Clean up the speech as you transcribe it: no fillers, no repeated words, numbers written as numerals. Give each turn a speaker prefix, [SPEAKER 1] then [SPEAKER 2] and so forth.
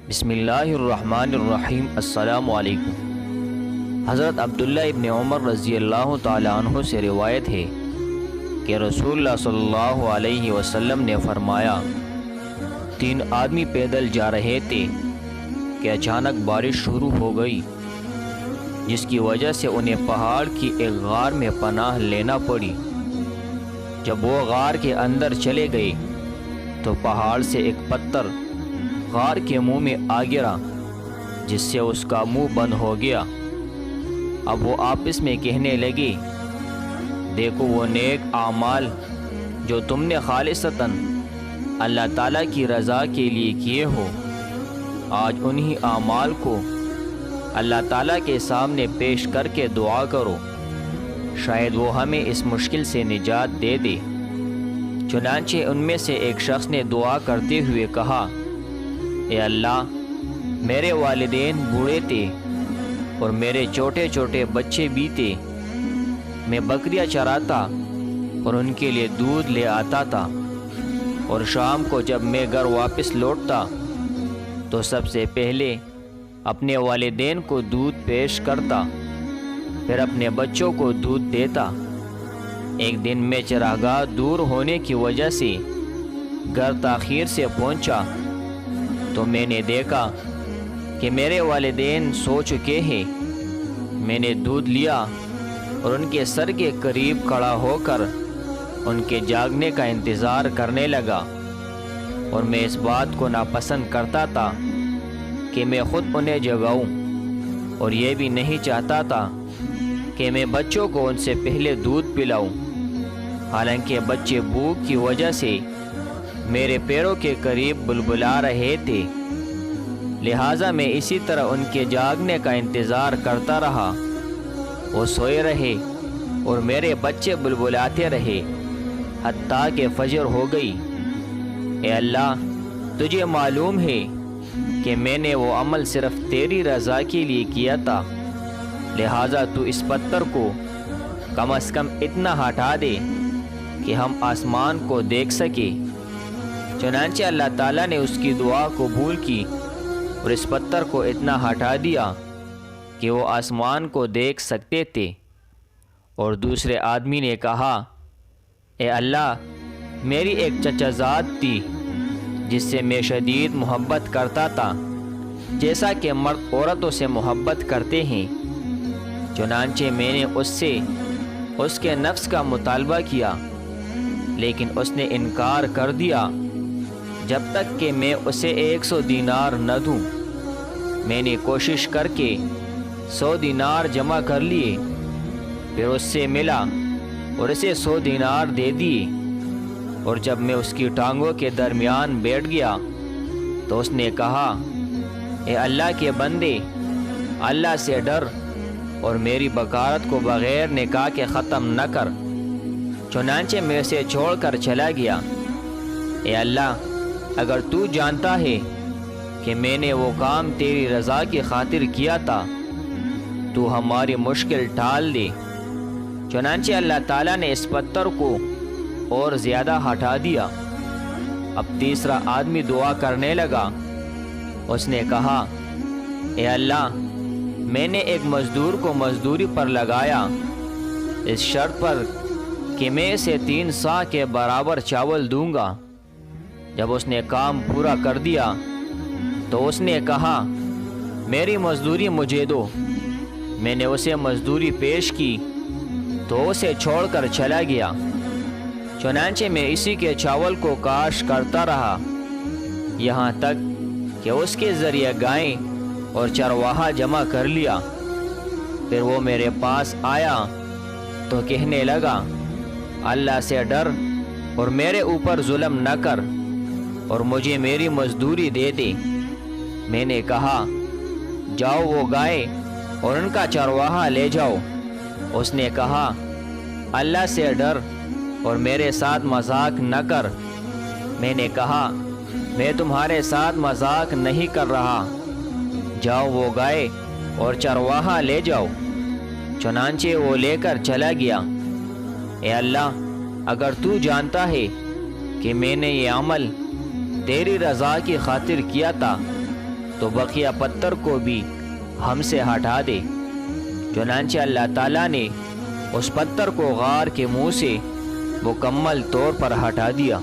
[SPEAKER 1] بسم اللہ الرحمن الرحیم۔ السلام علیکم۔ حضرت عبداللہ ابن عمر رضی اللہ تعالیٰ عنہ سے روایت ہے کہ رسول اللہ صلی اللہ علیہ وسلم نے فرمایا، 3 آدمی پیدل جا رہے تھے کہ اچانک بارش شروع ہو گئی، جس کی وجہ سے انہیں پہاڑ کی ایک غار میں پناہ لینا پڑی۔ جب وہ غار کے اندر چلے گئے تو پہاڑ سے ایک پتھر غار کے منہ میں آ گرا، جس سے اس کا منہ بند ہو گیا۔ اب وہ آپس میں کہنے لگے، دیکھو وہ نیک اعمال جو تم نے خالصتاً اللہ تعالیٰ کی رضا کے لیے کیے ہو، آج انہی اعمال کو اللہ تعالیٰ کے سامنے پیش کر کے دعا کرو، شاید وہ ہمیں اس مشکل سے نجات دے دے۔ چنانچہ ان میں سے ایک شخص نے دعا کرتے ہوئے کہا، اے اللہ، میرے والدین بوڑھے تھے اور میرے چھوٹے چھوٹے بچے بھی تھے۔ میں بکریاں چراتا اور ان کے لیے دودھ لے آتا تھا، اور شام کو جب میں گھر واپس لوٹتا تو سب سے پہلے اپنے والدین کو دودھ پیش کرتا، پھر اپنے بچوں کو دودھ دیتا۔ ایک دن میں چراگاہ دور ہونے کی وجہ سے گھر تاخیر سے پہنچا تو میں نے دیکھا کہ میرے والدین سو چکے ہیں۔ میں نے دودھ لیا اور ان کے سر کے قریب کھڑا ہو کر ان کے جاگنے کا انتظار کرنے لگا، اور میں اس بات کو ناپسند کرتا تھا کہ میں خود انہیں جگاؤں، اور یہ بھی نہیں چاہتا تھا کہ میں بچوں کو ان سے پہلے دودھ پلاؤں، حالانکہ بچے بھوک کی وجہ سے میرے پیروں کے قریب بلبلا رہے تھے۔ لہٰذا میں اسی طرح ان کے جاگنے کا انتظار کرتا رہا۔ وہ سوئے رہے اور میرے بچے بلبلاتے رہے حتیٰ کہ فجر ہو گئی۔ اے اللہ، تجھے معلوم ہے کہ میں نے وہ عمل صرف تیری رضا کے لیے کیا تھا، لہٰذا تو اس پتھر کو کم از کم اتنا ہٹا دے کہ ہم آسمان کو دیکھ سکے۔ چنانچہ اللہ تعالیٰ نے اس کی دعا قبول کی اور اس پتھر کو اتنا ہٹا دیا کہ وہ آسمان کو دیکھ سکتے تھے۔ اور دوسرے آدمی نے کہا، اے اللہ، میری ایک چچا زاد تھی جس سے میں شدید محبت کرتا تھا، جیسا کہ مرد عورتوں سے محبت کرتے ہیں۔ چنانچہ میں نے اس سے اس کے نفس کا مطالبہ کیا، لیکن اس نے انکار کر دیا جب تک کہ میں اسے 100 دینار نہ دوں۔ میں نے کوشش کر کے 100 دینار جمع کر لیے، پھر اس سے ملا اور اسے 100 دینار دے دیے، اور جب میں اس کی ٹانگوں کے درمیان بیٹھ گیا تو اس نے کہا، اے اللہ کے بندے، اللہ سے ڈر اور میری بکارت کو بغیر نکاح کے ختم نہ کر۔ چنانچہ میں اسے چھوڑ کر چلا گیا۔ اے اللہ، اگر تو جانتا ہے کہ میں نے وہ کام تیری رضا کی خاطر کیا تھا تو ہماری مشکل ٹال دے۔ چنانچہ اللہ تعالیٰ نے اس پتھر کو اور زیادہ ہٹا دیا۔ اب تیسرا آدمی دعا کرنے لگا۔ اس نے کہا، اے اللہ، میں نے ایک مزدور کو مزدوری پر لگایا، اس شرط پر کہ میں اسے 3 سا کے برابر چاول دوں گا۔ جب اس نے کام پورا کر دیا تو اس نے کہا، میری مزدوری مجھے دو۔ میں نے اسے مزدوری پیش کی تو اسے چھوڑ کر چلا گیا۔ چنانچہ میں اسی کے چاول کو کاش کرتا رہا، یہاں تک کہ اس کے ذریعے گائیں اور چرواہا جمع کر لیا۔ پھر وہ میرے پاس آیا تو کہنے لگا، اللہ سے ڈر اور میرے اوپر ظلم نہ کر اور مجھے میری مزدوری دے دے۔ میں نے کہا، جاؤ وہ گائے اور ان کا چرواہا لے جاؤ۔ اس نے کہا، اللہ سے ڈر اور میرے ساتھ مذاق نہ کر۔ میں نے کہا، میں تمہارے ساتھ مذاق نہیں کر رہا، جاؤ وہ گائے اور چرواہا لے جاؤ۔ چنانچہ وہ لے کر چلا گیا۔ اے اللہ، اگر تو جانتا ہے کہ میں نے یہ عمل تیری رضا کی خاطر کیا تھا تو بقیہ پتھر کو بھی ہم سے ہٹا دے۔ چنانچہ اللہ تعالیٰ نے اس پتھر کو غار کے منہ سے مکمل طور پر ہٹا دیا۔